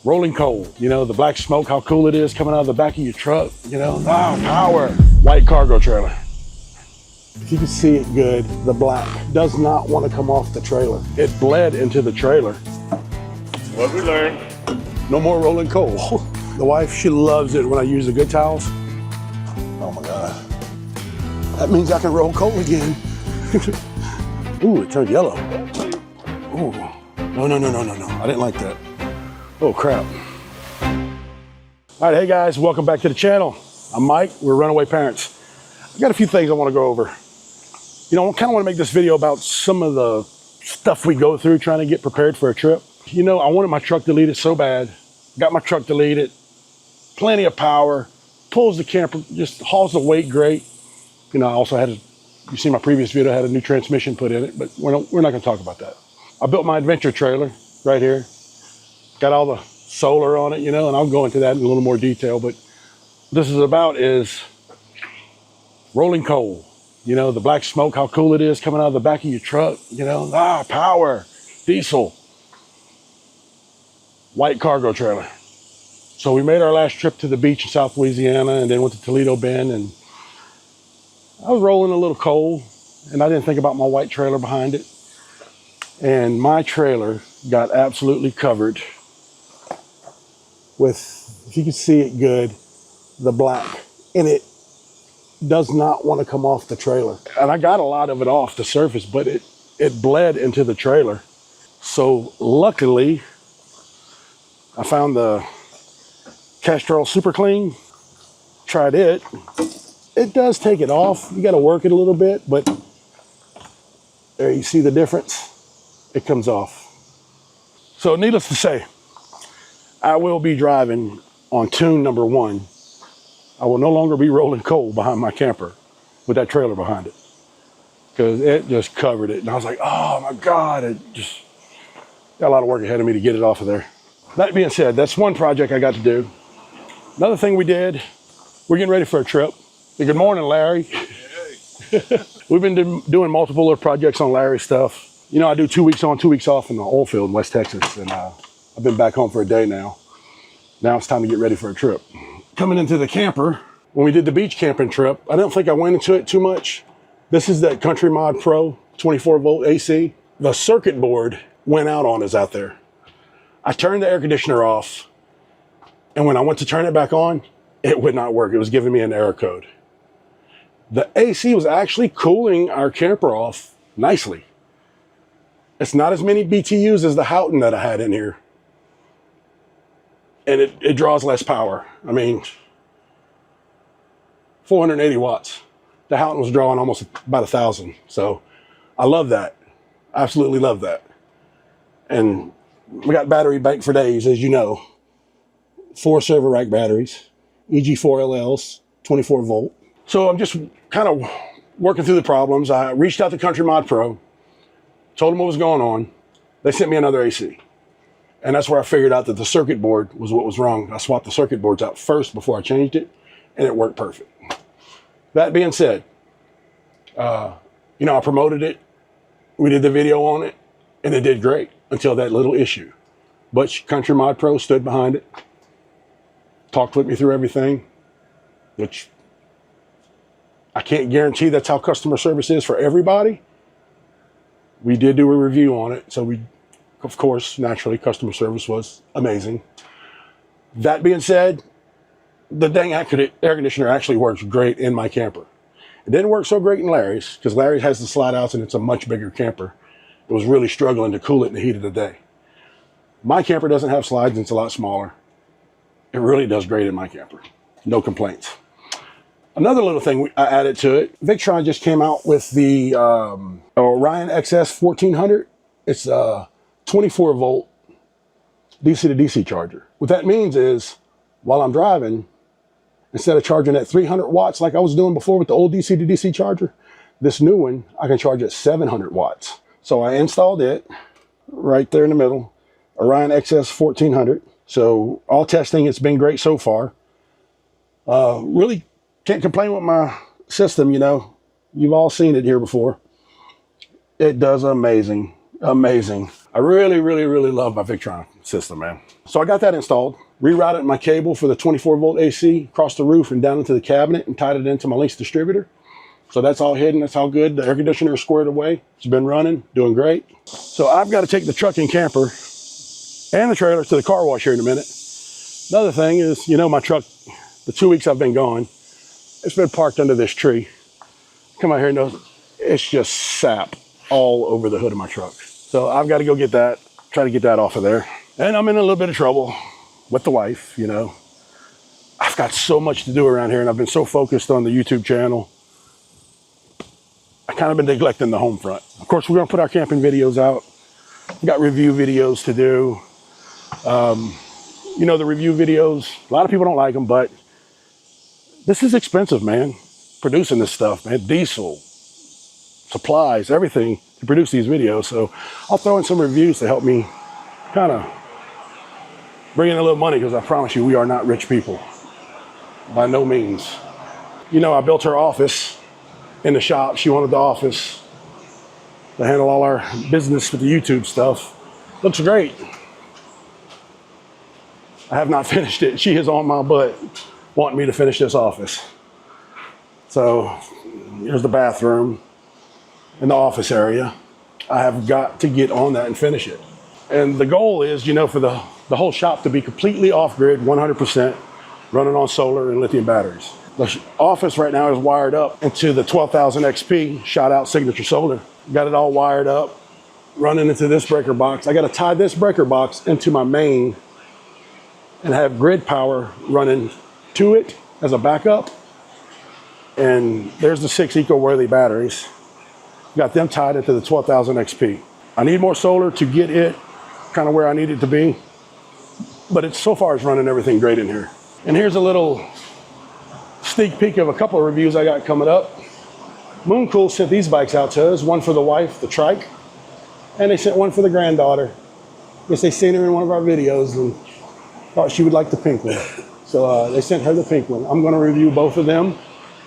Rolling coal, you know, the black smoke, how cool it is coming out of the back of your truck, you know, power. White cargo trailer. If you can see it good, the black does not want to come off the trailer. It bled into the trailer. What we learned. No more rolling coal. The wife, she loves it when I use the good towels. Oh my God. That means I can roll coal again. Ooh, it turned yellow. Ooh, no. I didn't like that. Oh crap. All right, hey guys, welcome back to the channel. I'm Mike, we're Runaway Parents. I got a few things I want to go over. You know, I kind of want to make this video about some of the stuff we go through trying to get prepared for a trip. You know, I wanted my truck deleted so bad. Got my truck deleted, plenty of power, pulls the camper, just hauls the weight great. You know, I also had, you see my previous video, I had a new transmission put in it, but we're not going to talk about that. I built my adventure trailer right here. Got all the solar on it, you know, and I'll go into that in a little more detail, but what this is about is rolling coal. You know, the black smoke, how cool it is coming out of the back of your truck, you know, power, diesel. White cargo trailer. So we made our last trip to the beach in South Louisiana and then went to Toledo Bend, and I was rolling a little coal and I didn't think about my white trailer behind it. And my trailer got absolutely covered with, if you can see it good, the black. And it does not want to come off the trailer. And I got a lot of it off the surface, but it bled into the trailer. So luckily, I found the Castrol Super Clean, tried it. It does take it off. You got to work it a little bit, but there you see the difference. It comes off. So needless to say, I will be driving on tune number 1. I will no longer be rolling coal behind my camper with that trailer behind it, because it just covered it. And I was like, oh my God, it just got a lot of work ahead of me to get it off of there. That being said, that's one project I got to do. Another thing we did, we're getting ready for a trip. Hey, good morning, Larry. Hey. We've been doing multiple little projects on Larry's stuff. You know, I do 2 weeks on, 2 weeks off in the oil field in West Texas, and I've been back home for a day now. Now it's time to get ready for a trip. Coming into the camper, when we did the beach camping trip, I don't think I went into it too much. This is that Country Mod Pro 24 volt AC. The circuit board went out on us out there. I turned the air conditioner off, and when I went to turn it back on, it would not work. It was giving me an error code. The AC was actually cooling our camper off nicely. It's not as many BTUs as the Houghton that I had in here. And it draws less power. I mean, 480 watts. The Houghton was drawing almost about 1,000. So I love that. Absolutely love that. And we got battery bank for days, as you know. 4 server rack batteries, EG4LLs, 24 volt. So I'm just kind of working through the problems. I reached out to Country Mod Pro, told them what was going on. They sent me another AC. And that's where I figured out that the circuit board was what was wrong. I swapped the circuit boards out first before I changed it, and it worked perfect. That being said, you know, I promoted it. We did the video on it, and it did great until that little issue. But Country Mod Pro stood behind it, talked with me through everything, which I can't guarantee that's how customer service is for everybody. We did do a review on it, so we, of course, naturally, customer service was amazing. That being said, the dang air conditioner actually works great in my camper. It didn't work so great in Larry's, because Larry has the slide outs and it's a much bigger camper. It was really struggling to cool it in the heat of the day. My camper doesn't have slides and it's a lot smaller. It really does great in my camper. No complaints. Another little thing I added to it, Victron just came out with the Orion X 1400. It's a 24 volt DC to DC charger. What that means is, while I'm driving, instead of charging at 300 watts like I was doing before with the old DC to DC charger, this new one, I can charge at 700 watts. So I installed it right there in the middle, Orion X 1400. So all testing, it's been great so far. Really can't complain with my system, you know. You've all seen it here before. It does amazing, amazing. I really, really, really love my Victron. system, man. So I got that installed, rerouted my cable for the 24-volt AC across the roof and down into the cabinet and tied it into my Lynx distributor. So that's all hidden, that's all good. The air conditioner is squared away. It's been running, doing great. So I've got to take the truck and camper and the trailer to the car wash here in a minute. Another thing is, you know, my truck, the 2 weeks I've been gone, it's been parked under this tree. Come out here and notice, it's just sap all over the hood of my truck. So I've got to go get that, try to get that off of there. And I'm in a little bit of trouble with the wife, you know. I've got so much to do around here and I've been so focused on the YouTube channel. I kind of been neglecting the home front. Of course, we're gonna put our camping videos out. We got review videos to do. You know, the review videos, a lot of people don't like them, but this is expensive, man. Producing this stuff, man. Diesel, supplies, everything to produce these videos. So I'll throw in some reviews to help me kind of bring in a little money, because I promise you, we are not rich people. By no means. You know, I built her office in the shop. She wanted the office to handle all our business with the YouTube stuff. Looks great. I have not finished it. She is on my butt wanting me to finish this office. So here's the bathroom and the office area. I have got to get on that and finish it. And the goal is, you know, for the whole shop to be completely off-grid, 100%, running on solar and lithium batteries. The office right now is wired up into the 12,000 XP, shot out signature solar. Got it all wired up, running into this breaker box. I got to tie this breaker box into my main and have grid power running to it as a backup. And there's the 6 eco-worthy batteries. Got them tied into the 12,000 XP. I need more solar to get it kind of where I need it to be, but it's so far it's running everything great in here. And here's a little sneak peek of a couple of reviews I got coming up. Mooncool sent these bikes out to us, one for the wife, the trike, and they sent one for the granddaughter. Guess they seen her in one of our videos and thought she would like the pink one. So they sent her the pink one. I'm gonna review both of them,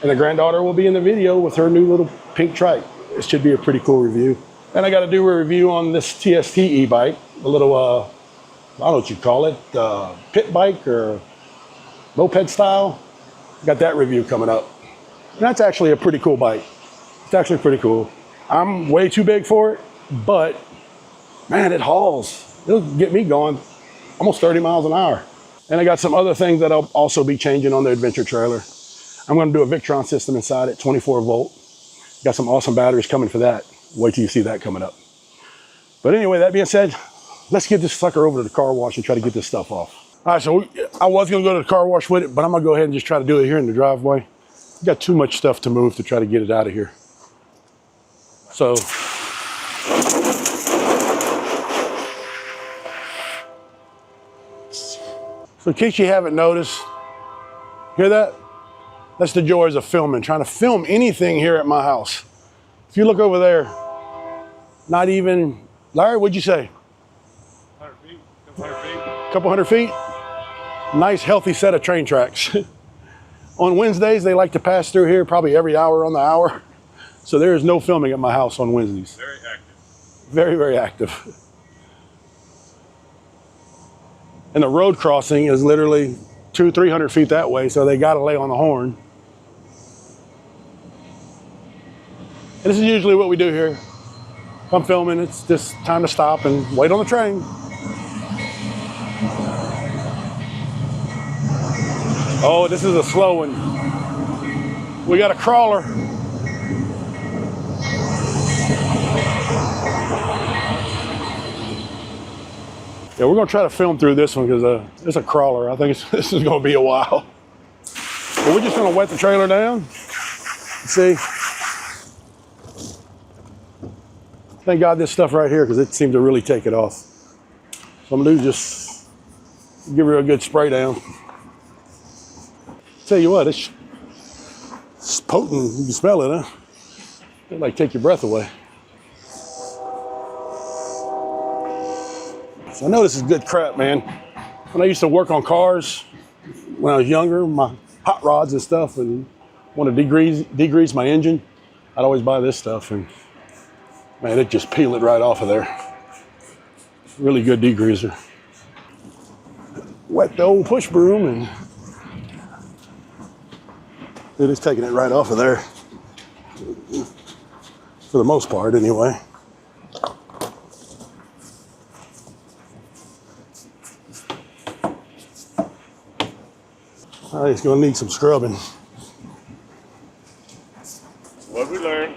and the granddaughter will be in the video with her new little pink trike. It should be a pretty cool review. And I gotta do a review on this TST e-bike, a little, I don't know what you call it, pit bike or moped style. Got that review coming up. And that's actually a pretty cool bike. It's actually pretty cool. I'm way too big for it, but man, it hauls. It'll get me going almost 30 miles an hour. And I got some other things that I'll also be changing on the adventure trailer. I'm gonna do a Victron system inside it, 24 volt. Got some awesome batteries coming for that. Wait till you see that coming up. But anyway, that being said, let's get this sucker over to the car wash and try to get this stuff off. All right, so I was gonna go to the car wash with it, but I'm gonna go ahead and just try to do it here in the driveway. Got too much stuff to move to try to get it out of here. So in case you haven't noticed, hear that? That's the joys of filming, trying to film anything here at my house. If you look over there, not even, Larry, what'd you say? 100 feet, couple hundred feet. Couple hundred feet? Nice, healthy set of train tracks. On Wednesdays, they like to pass through here probably every hour on the hour. So there is no filming at my house on Wednesdays. Very active. Very, very active. And the road crossing is literally 200-300 feet that way, so they gotta lay on the horn. And this is usually what we do here. If I'm filming, it's just time to stop and wait on the train. Oh, this is a slow one. We got a crawler. Yeah, we're gonna try to film through this one because it's a crawler. I think this is gonna be a while. But we're just gonna wet the trailer down. See? Thank God this stuff right here, because it seemed to really take it off. So I'm gonna do just give her a good spray down. Tell you what, it's potent. You can smell it, huh? It like take your breath away. So I know this is good crap, man. When I used to work on cars, when I was younger, my hot rods and stuff, and want to degrease my engine, I'd always buy this stuff, and man, it just peel it right off of there. Really good degreaser. wet the old push broom, and it is taking it right off of there. For the most part, anyway. I think it's gonna need some scrubbing. What we learned.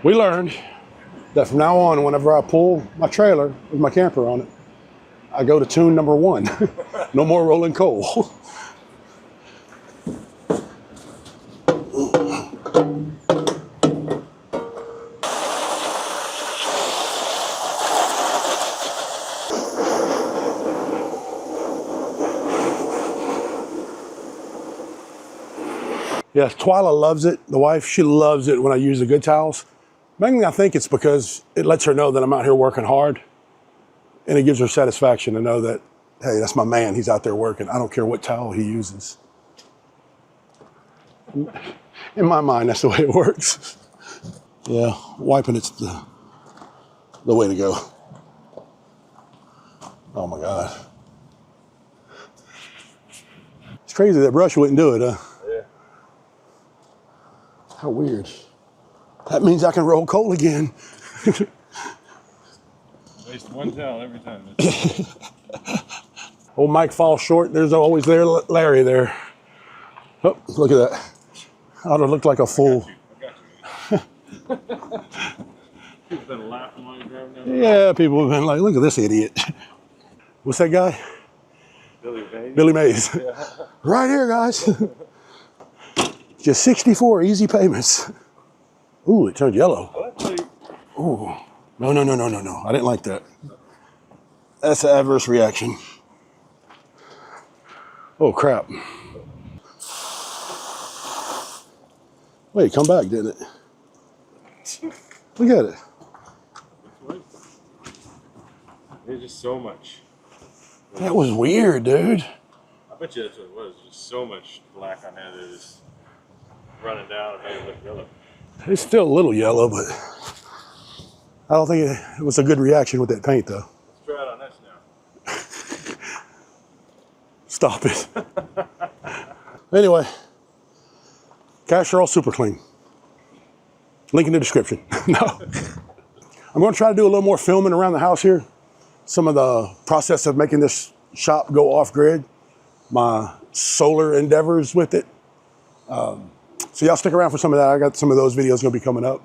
We learned that from now on, whenever I pull my trailer with my camper on it, I go to tune number 1. No more rolling coal. Yes, Twyla loves it. The wife, she loves it when I use the good towels. Mainly, I think it's because it lets her know that I'm out here working hard. And it gives her satisfaction to know that, hey, that's my man. He's out there working. I don't care what towel he uses. In my mind, that's the way it works. Yeah, wiping it's the way to go. Oh my God. It's crazy that brush wouldn't do it, huh? Yeah. How weird. That means I can roll coal again. Waste one towel every time. Old Mike falls short. There's always Larry there. Oh, look at that. I would have looked like a fool. I got you. People been laughing while you're driving down the road. Yeah, people have been like, look at this idiot. What's that guy? Billy Mays. Billy Mays. Yeah. Right here, guys. Just 64 easy payments. Ooh, it turned yellow. Ooh. No. I didn't like that. That's an adverse reaction. Oh, crap. Wait, come back, didn't it? Look at it. There's just so much. That was weird, dude. I bet you that's what it was. Just so much black on there that it was running down and made it look yellow. It's still a little yellow, but I don't think it was a good reaction with that paint, though. Let's try it on this now. Stop it. Anyway, Castrol Super Clean. Link in the description. No. I'm going to try to do a little more filming around the house here. Some of the process of making this shop go off-grid. My solar endeavors with it. So y'all stick around for some of that. I got some of those videos going to be coming up.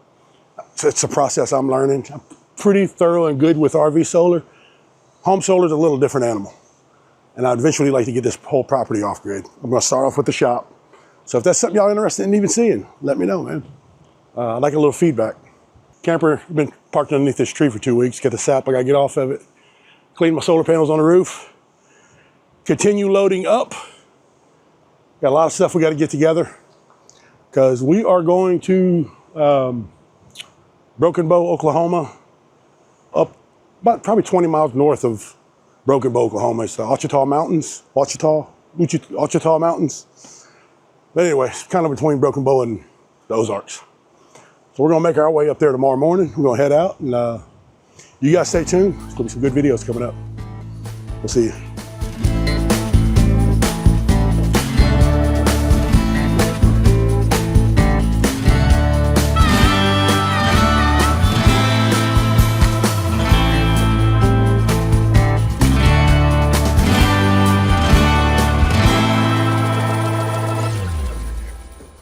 So it's a process I'm learning. I'm pretty thorough and good with RV solar. Home solar is a little different animal. And I'd eventually like to get this whole property off-grid. I'm going to start off with the shop. So if that's something y'all interested in even seeing, let me know, man. I'd like a little feedback. Camper, been parked underneath this tree for 2 weeks. Get the sap, I got to get off of it. Clean my solar panels on the roof. Continue loading up. Got a lot of stuff we got to get together because we are going to Broken Bow, Oklahoma, up about probably 20 miles north of Broken Bow, Oklahoma. It's the Ouachita Mountains, Ouachita Mountains. But anyway, it's kind of between Broken Bow and the Ozarks. So we're gonna make our way up there tomorrow morning. We're gonna head out and you guys stay tuned. There's gonna be some good videos coming up. We'll see you.